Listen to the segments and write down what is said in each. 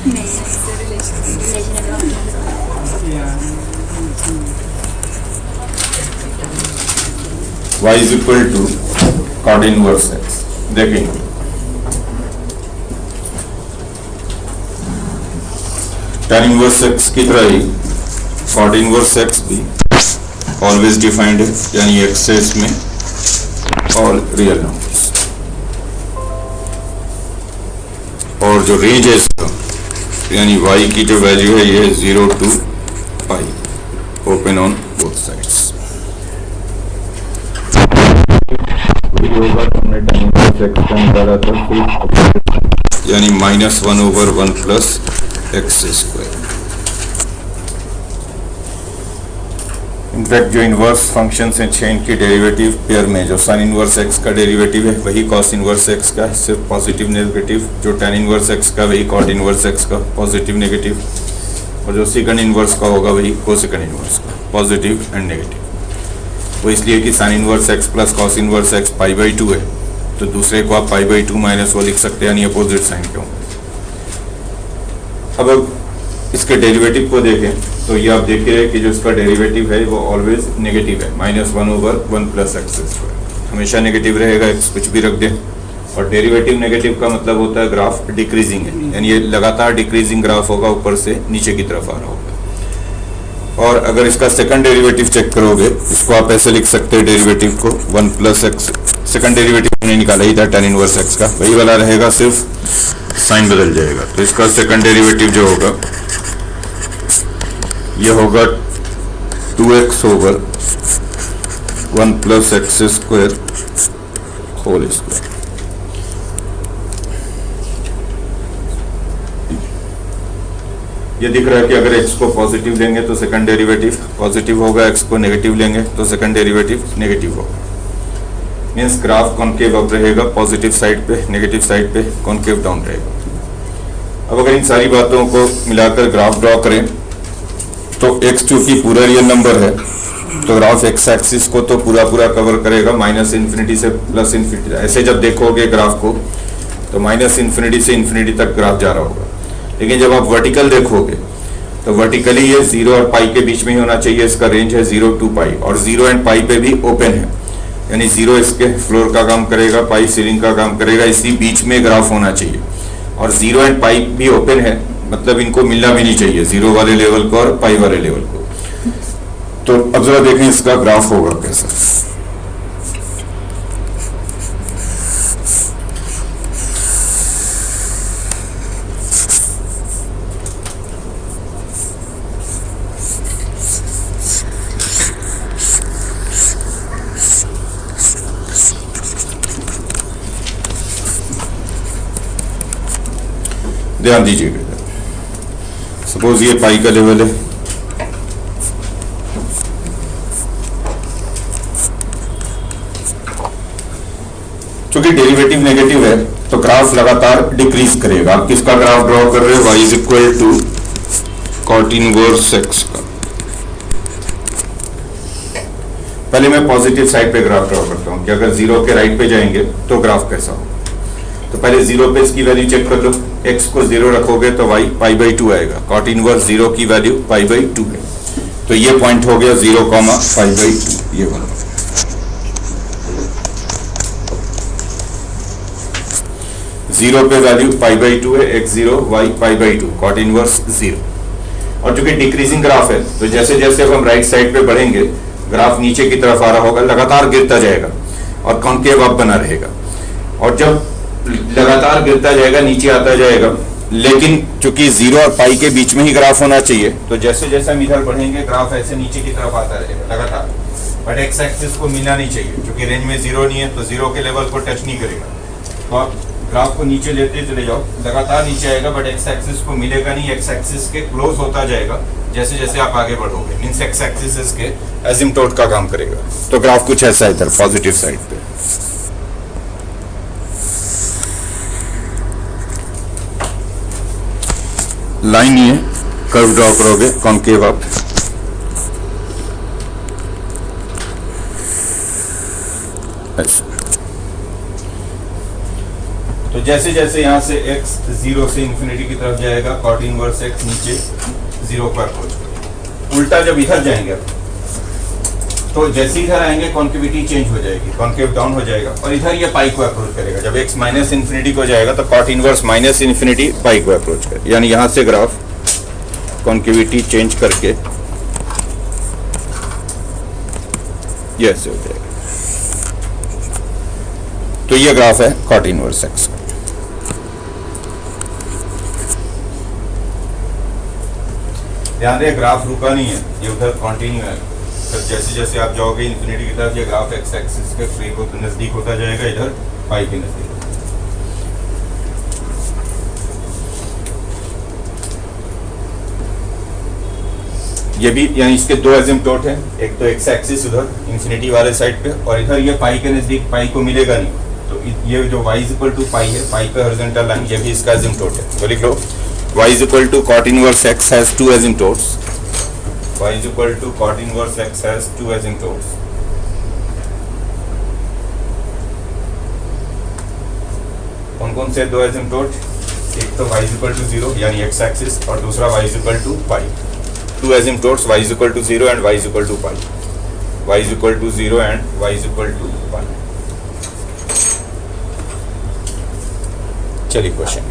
नहीं इससे y is equal to cot inverse x. देखेंगे tan इनवर्स एक्स की तरह ही कॉट इनवर्स एक्स भी ऑलवेज डिफाइंड है, यानी एक्सेस में ऑल रियल नंबर्स, और जो रेंज है इसका यानी y की जो वैल्यू है ये 0 to pi, open on both sides. हमने tan इनवर्स एक्स का निकाला था यानी -1/1 प्लस एक्स स्क्वायर। इनफैक्ट जो इनवर्स फंक्शन है चेन की डेरिवेटिव पेयर में जो साइन इनवर्स एक्स का डेरिवेटिव है वही कॉस इनवर्स एक्स का, सिर्फ पॉजिटिव नेगेटिव, जो tan इनवर्स एक्स का वही कॉट इनवर्स एक्स का पॉजिटिव नेगेटिव, और जो सेकंड इनवर्स का होगा वही कोसेकंड इनवर्स का पॉजिटिव एंड नेगेटिव। वो इसलिए कि sine inverse x plus cos inverse x π/2 है, तो दूसरे को आप π/2 माइनस वो लिख सकते हैं, यानी अपोजिट साइन के होंगे। अब इसके डेरिवेटिव को देखें तो ये आप देख रहे हैं कि जो इसका डेरिवेटिव है वो ऑलवेज नेगेटिव है, -1/1 प्लस एक्स स्क्वायर, हमेशा नेगेटिव रहेगा, एक्स कुछ भी रख दें। और डेरिवेटिव नेगेटिव का मतलब होता है ग्राफ डिक्रीजिंग है, यानी ये लगातार डिक्रीजिंग ग्राफ होगा, ऊपर से नीचे की तरफ आ रहा होगा। और अगर इसका सेकंड डेरिवेटिव चेक करोगे, इसको आप ऐसे लिख सकते हैं डेरिवेटिव को 1 प्लस एक्स, सेकंड डेरिवेटिव हमने निकाला ही था tan इनवर्स एक्स का, वही वाला रहेगा, सिर्फ साइन बदल जाएगा। तो इसका सेकंड डेरिवेटिव जो होगा ये होगा 2x over 1 plus x square whole square. ये दिख रहा है कि अगर x को पॉजिटिव लेंगे तो सेकंड डेरिवेटिव पॉजिटिव होगा, x को नेगेटिव लेंगे तो सेकंड डेरिवेटिव नेगेटिव होगा। मीन्स ग्राफ कॉन्केव अप रहेगा पॉजिटिव साइड पे, नेगेटिव साइड पे कॉन्केव डाउन रहेगा। अब अगर इन सारी बातों को मिलाकर ग्राफ ड्रॉ करें तो x चूंकि पूरा रियल नंबर है तो ग्राफ x एक्सिस को तो पूरा कवर करेगा, -∞ से +∞। ऐसे जब देखोगे ग्राफ को तो -∞ से ∞ तक ग्राफ जा रहा होगा, लेकिन जब आप वर्टिकल देखोगे तो वर्टिकली ये 0 और पाई के बीच में ही होना चाहिए। इसका रेंज है 0 to पाई, और 0 एंड पाई पे भी ओपन है, यानी 0 इसके फ्लोर का काम करेगा, पाई सीलिंग का काम करेगा, इसी बीच में ग्राफ होना चाहिए। और 0 एंड पाई भी ओपन है, मतलब इनको मिलना भी नहीं चाहिए, 0 वाले लेवल को और पाई वाले लेवल को। तो अब जरा देखें इसका ग्राफ होगा कैसा। ध्यान दीजिएगा, सपोज ये पाई का लेवल है, चूंकि डेरिवेटिव नेगेटिव है तो ग्राफ लगातार डिक्रीज करेगा। आप किसका ग्राफ ड्रॉ कर रहे हो, y is equal to cot inverse x का। पहले मैं पॉजिटिव साइड पे ग्राफ ड्रॉ करता हूं कि अगर 0 के राइट पे जाएंगे तो ग्राफ कैसा हो। तो पहले 0 पे इसकी वैल्यू चेक कर लो, x को 0 रखोगे तो y π/2 आएगा, कॉट इनवर्स 0 की वैल्यू π/2 है, तो ये पॉइंट हो गया 0, π/2, ये वाला। जीरो पे वैल्यू π/2 है, x0 y π/2, कॉट इनवर्स 0। और चूंकि डिक्रीजिंग ग्राफ है तो जैसे जैसे अब हम राइट साइड पे बढ़ेंगे ग्राफ नीचे की तरफ आ रहा होगा, लगातार गिरता जाएगा और कॉन्केव अप बना रहेगा। और जब लगातार गिरता जाएगा, नीचे आता जाएगा, लेकिन चूंकि 0 और पाई के बीच में ही ग्राफ होना चाहिए, तो जैसे जैसे हम इधर बढ़ेंगे ग्राफ ऐसे नीचे की तरफ आता रहेगा लगातार। बट एक्स एक्सिस को मिलना नहीं चाहिए, क्योंकि रेंज में 0 नहीं है तो 0 के लेवल को टच नहीं करेगा। तो आप ग्राफ को नीचे लेते चले जाओ, लगातार नीचे आएगा, बट एक्स एक्सिस को मिलेगा नहीं, एक्स एक्सिस के क्लोज होता जाएगा जैसे जैसे आप आगे बढ़ोगे। मींस एक्स एक्सिस इसके एसिम्प्टोट का काम करेगा। तो ग्राफ कुछ ऐसा है इधर पॉजिटिव साइड पे। लाइन ही है, कर्व ड्रॉ करोगे कॉन्केव अप, तो तो जैसे जैसे यहाँ से x 0 से इंफिनिटी की तरफ जाएगा cot इनवर्स x नीचे 0 पर अप्रोच करेगा। उल्टा जब इधर जाएंगे तो जैसे इधर आएंगे कॉन्केविटी चेंज हो जाएगी, कॉन्केव डाउन हो जाएगा और इधर ये पाई को अप्रोच करेगा। जब x माइनस इन्फिनिटी को जाएगा तो cot इनवर्स माइनस इन्फिनिटी पाई को अप्रोच करेगा, यानी यहाँ से ग्राफ कॉन्केविटी चेंज करके ये ऐसे हो जाएगा। तो ये ग्राफ है cot इनवर्स x का। ध्यान दें ग्राफ रुका नहीं है, ये उधर कंटिन्यू है। तो जैसे जैसे आप जाओगे इन्फिनिटी की तरफ ये ग्राफ एक्स एक्सिस के फ्री को नजदीक होता जाएगा, इधर पाई के नजदीक। ये भी यानी इसके दो एसिम्पटोट हैं, एक तो एक्स एक्सिस उधर इन्फिनिटी वाले साइड पे और इधर ये पाई के नजदीक पाई को मिलेगा नहीं। तो ये जो y इक्वल टू पाई है, पाई पे हॉरिजॉन्टल लाइन, ये भी इसका एसिम्पटोट है। तो लिख लो y equal to cot inverse x has two asymptotes. y equal to cot inverse x has two asymptotes. कौन कौन से दो एसिम्पटोट? एक तो y इक्वल टू 0 यानी x एक्सिस और दूसरा y equal to pi. Two asymptotes y equal to 0 and y equal to pi. y equal to 0 and y equal to pi. चलिए question.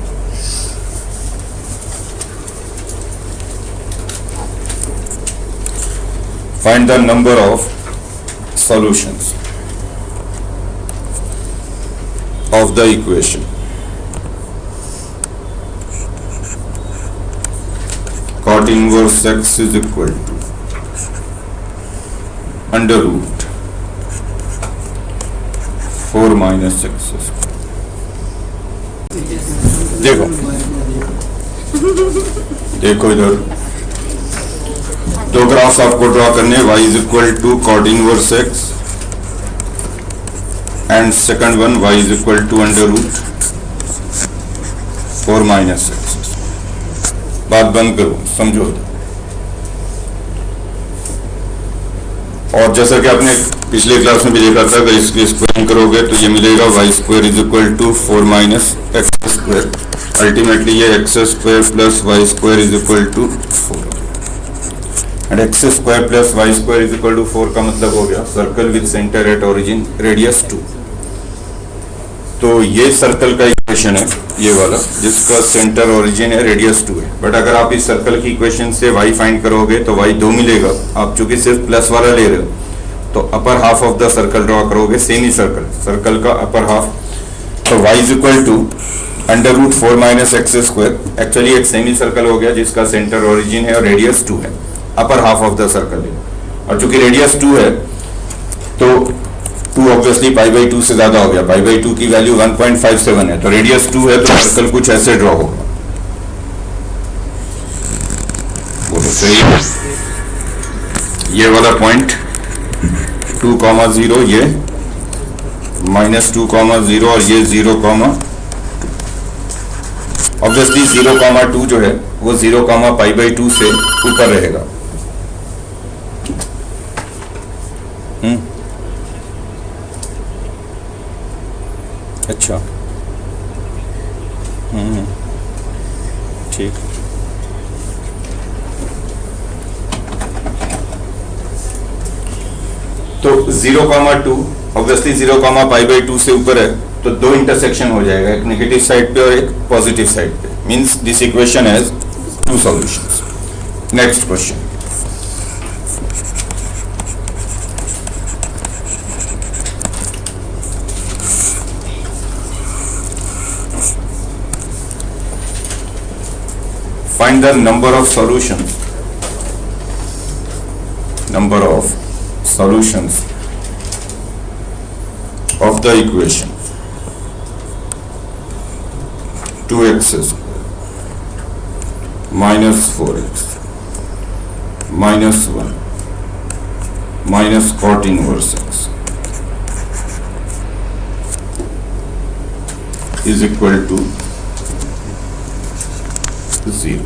Find the number of solutions of the equation cot inverse x is equal to under root 4 minus x square। देखो देखो इधर दो graphs आपको draw करने, y is equal to cot inverse x and second one y is equal to under root 4 minus x। बात बंद करो, समझो। और जैसा कि आपने पिछले क्लास में भी देखा था, अगर इसकी स्क्वायरिंग करोगे तो ये मिलेगा y square is equal to 4 minus x square. Ultimately ये x square plus y square is equal to 4 and x square plus y square is equal to 4 का मतलब हो गया circle with centre at origin radius 2। तो ये circle का equation है ये वाला, जिसका सेंटर ओरिजिन है रेडियस 2 है। बट अगर आप इस सर्कल की इक्वेशन से y फाइंड करोगे तो y 2 मिलेगा। आप चूंकि सिर्फ प्लस वाला ले रहे हो तो upper half of the circle draw करोगे, सेमी सर्कल का अपर हाफ। तो y is equal to under root 4 minus x square. Actually एक सेमी सर्कल हो गया जिसका सेंटर ओरिजिन है और रेडियस 2 है, अपर हाफ ऑफ द सर्कल है। और चूंकि रेडियस 2 है तो 2 ऑब्वियसली पाई बाई 2 से ज्यादा हो गया, पाई बाई 2 की वैल्यू 1.57 है। तो रेडियस 2 है तो सर्कल कुछ ऐसे ड्रॉ होगा। बोलो सही है। ये वाला पॉइंट 2,0, ये -2,0 और ये 0,2। ऑब्वियसली 0,2 जो है वो 0, पाई बाई 2 से ऊपर रहेगा। अच्छा, ठीक। तो 0,2 ऑब्वियसली 0, पाई बाई 2 से ऊपर है तो दो इंटरसेक्शन हो जाएगा, एक नेगेटिव साइड पे और एक पॉजिटिव साइड पे। Means this equation has 2 solutions. Next question. Find the number of solutions of the equation 2x square minus 4x minus 1 minus cot inverse x is equal to 0।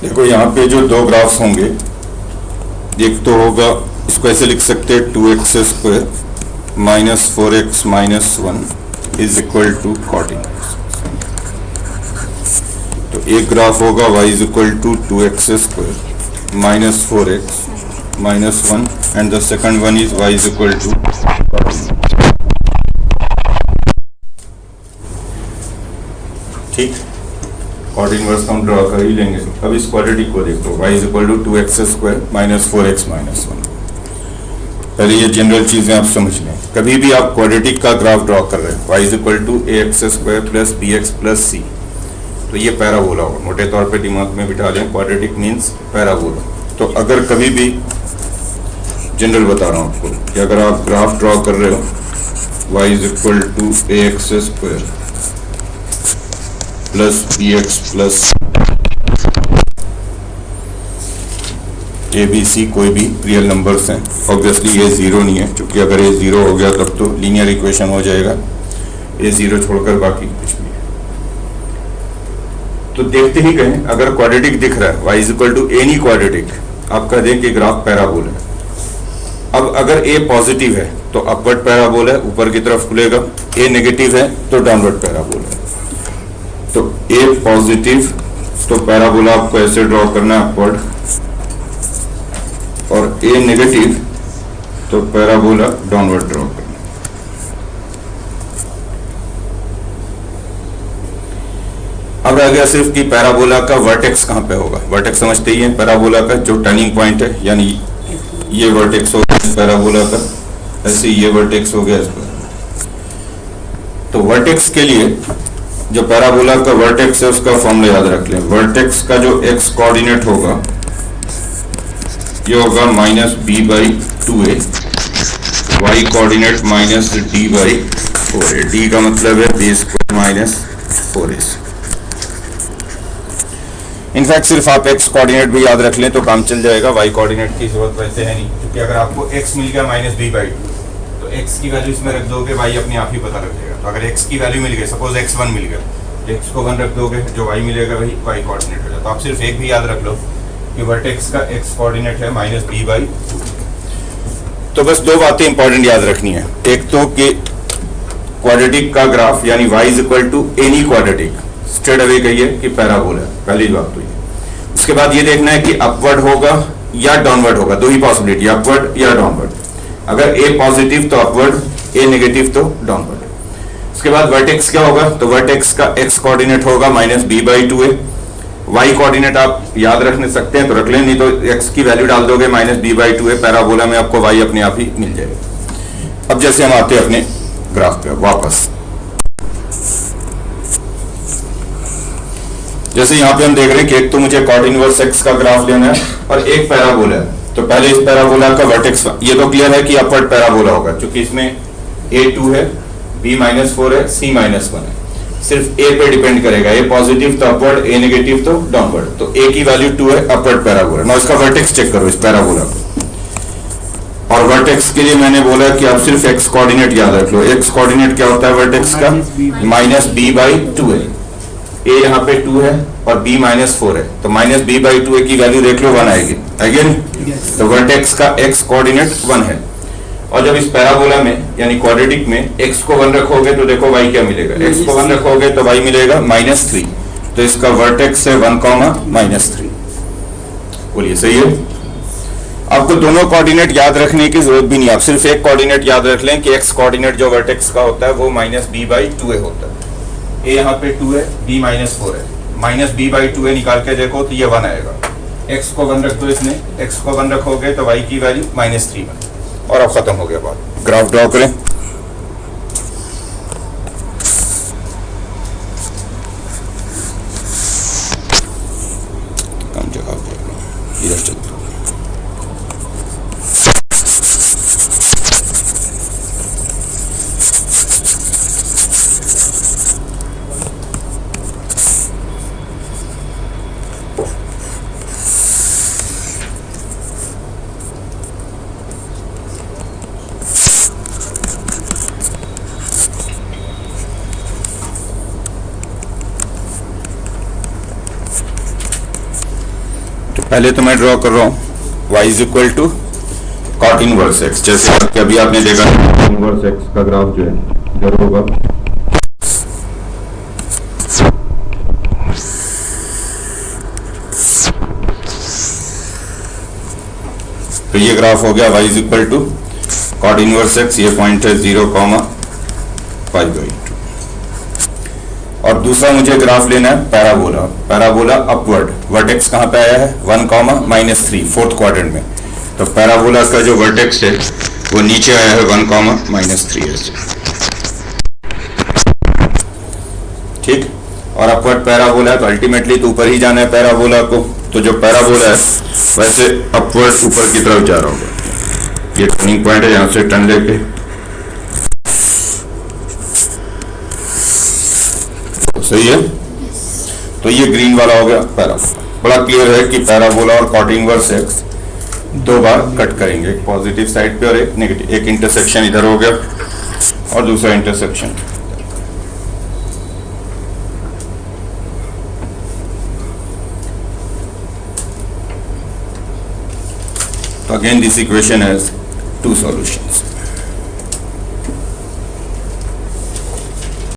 देखो यहाँ पे जो दो graphs होंगे एक तो होगा, इसको ऐसे लिख सकते हैं 2x² minus 4x minus 1 is equal to cot inverse. तो एक ग्राफ होगा y is equal to 2x² minus 4x minus 1 and the second one is y is equal to ठीक, कॉट इनवर्स हम ड्रॉ कर ही लेंगे। अब इस क्वाड्रेटिक को देखो, y is equal to 2x² minus 4x minus 1। पहले ये जनरल चीजें आप समझ लें। कभी भी आप क्वाड्रेटिक का ग्राफ ड्रॉ कर रहे हैं, y is equal to ax² plus bx plus c, तो ये पैराबोला होगा। मोटे तौर पे दिमाग में बिठा लें, क्वाड्रेटिक मीन्स पैराबोला। तो अगर कभी भी, जनरल बता रहा हूँ आपको, कि अगर आप ग्राफ ड्रॉ कर रहे हो y is equal to ax² plus bx plus A B C कोई भी रियल नंबर्स हैं, ऑब्वियसली ये जीरो नहीं है, क्योंकि अगर ये जीरो हो गया तब तो लीनियर इक्वेशन हो जाएगा, ये जीरो छोड़कर बाकी कुछ भी है। तो देखते ही कहें, अगर क्वाड्रेटिक दिख रहा है y is equal to any quadratic, आप कह दें कि ग्राफ पैराबोला है। अब अगर a पॉजिटिव है तो अपवर्ड पैराबोला है, ऊपर की तरफ खुलेगा, a नेगेटिव है तो डाउनवर्ड पैराबोला है। तो a पॉजिटिव तो पैराबोला आपको ऐसे ड्रॉ करना है अपवर्ड, और a नेगेटिव तो पैराबोला डाउनवर्ड ड्रॉ करना। अब रह गया सिर्फ कि पैराबोला का वर्टेक्स कहां पे होगा। वर्टेक्स समझते ही हैं, पैराबोला का जो टर्निंग पॉइंट है, यानी ये वर्टेक्स हो गया पैराबोला का, ऐसे ये वर्टेक्स हो गया इस पर। तो वर्टेक्स के लिए जो पैराबोला का वर्टेक्स है उसका फॉर्मूला याद रख लें। वर्टेक्स का जो x कोऑर्डिनेट होगा ये होगा minus b/2a, y coordinate minus d/4a। d का मतलब है b² माइनस 4a। इनफैक्ट सिर्फ आप x कोऑर्डिनेट भी याद रख लें तो काम चल जाएगा, y कोऑर्डिनेट की जरूरत वैसे है नहीं, क्योंकि अगर आपको x मिल गया माइनस b/2 तो x की वैल्यू इसमें रख दोगे, y अपने आप ही पता लग जाएगा। तो अगर x की वैल्यू मिल गई, सपोज x1 मिल गया, x को 1 रख दोगे, जो y मिलेगा वही y कोऑर्डिनेट हो जाता है। तो आप सिर्फ एक भी याद रख लो कि वर्टेक्स का x कोऑर्डिनेट है माइनस b/2। तो बस दो बातें इंपॉर्टेंट याद रखनी है। एक तो कि क्वाड्रेटिक का ग्राफ यानी y is equal to any quadratic, straight away कहिए कि पैराबोला, पहली बात तो ये। उसके बाद ये देखना है कि अपवर्ड होगा या डाउनवर्ड होगा, दो ही पॉसिबिलिटी, अपवर्ड या डाउनवर्ड। अगर a पॉजिटिव तो अपवर्ड, a नेगेटिव तो डाउनवर्ड। उसके बाद वर्टेक्स क्या होगा, तो वर्टेक्स का x कोऑर्डिनेट होगा माइनस b/2a। y कोऑर्डिनेट आप याद रख सकते हैं तो रख लें, नहीं तो x की वैल्यू डाल दोगे माइनस b/2a, पैराबोला में आपको y अपने आप ही मिल जाएगा। अब जैसे हम आते हैं अपने ग्राफ पे वापस, जैसे यहाँ पे हम देख रहे हैं कि एक तो मुझे कॉट इनवर्स x का ग्राफ लेना है और एक पैराबोला है। तो पहले इस पैराबोला का वर्टेक्स, ये तो क्लियर है कि अपवर्ड पैराबोला होगा, क्योंकि इसमें a2 है, b-4 है, c-1 है। सिर्फ a पे डिपेंड करेगा, a पॉजिटिव तो अपवर्ड, a नेगेटिव तो डाउनवर्ड। तो a की वैल्यू 2 है, अपवर्ड पैराबोला। ना इसका वर्टेक्स चेक करो इस पैराबोला को। और वर्टेक्स के लिए मैंने बोला कि आप सिर्फ x कोऑर्डिनेट याद रख लो। x कोऑर्डिनेट क्या होता है वर्टेक्स का, माइनस b/2 है। a यहाँ पे 2 है और b-4 है, तो माइनस b/2a की वैल्यू देख लो 1 आएगी। अगेन तो वर्टेक्स का x कोऑर्डिनेट 1 है। और जब इस पैराबोला में यानी क्वाड्रेटिक में x को 1 रखोगे तो देखो y क्या मिलेगा, x को 1 रखोगे तो y मिलेगा -3। तो इसका वर्टेक्स है 1, -3। बोलिए सही है। आपको दोनों कोऑर्डिनेट याद रखने की जरूरत भी नहीं, आप सिर्फ एक कोऑर्डिनेट याद रख लें कि x कोऑर्डिनेट जो वर्टेक्स का होता है वो माइनस b/2a होता है। a यहाँ पे 2 है, b-4 है, माइनस b/2a निकाल के देखो तो ये 1 आएगा। x को 1 रख दो, इसमें x को 1 रखोगे तो y की वैल्यू -3 और अब खत्म हो गया बात। ग्राफ ड्रॉ करें। कम जगह पे इधर चलते हैं। पहले तो मैं ड्रॉ कर रहा हूँ y is equal to cot inverse x. जैसे कि अभी आपने देखा इनवर्स एक्स का ग्राफ जो है इधर होगा, तो ये ग्राफ हो गया y is equal to cot inverse x, ये पॉइंट है 0,5/2। और दूसरा मुझे ग्राफ लेना है पैराबोला, पैराबोला अपवर्ड, वर्टेक्स कहां पे आया है 1,-3 फोर्थ क्वाड्रेंट में, तो पैराबोला का जो वर्टेक्स है वो नीचे आया है 1,-3 ऐसे, ठीक। और अपवर्ड पैराबोला है तो अल्टीमेटली तो ऊपर ही जाना है पैराबोला को, तो जो पैराबोला है वैसे अपवर्ड ऊपर की तरफ जा रहा होगा। ये टर्निंग पॉइंट है, यहां से टर्न लेके सही है, तो ये ग्रीन वाला हो गया पैराबोला। बड़ा क्लियर है कि पैराबोला और कॉट इनवर्स एक्स दो बार कट करेंगे, एक पॉजिटिव साइड पे और एक नेगेटिव। एक इंटरसेक्शन इधर हो गया और दूसरा इंटरसेक्शन। तो again this equation has 2 solutions.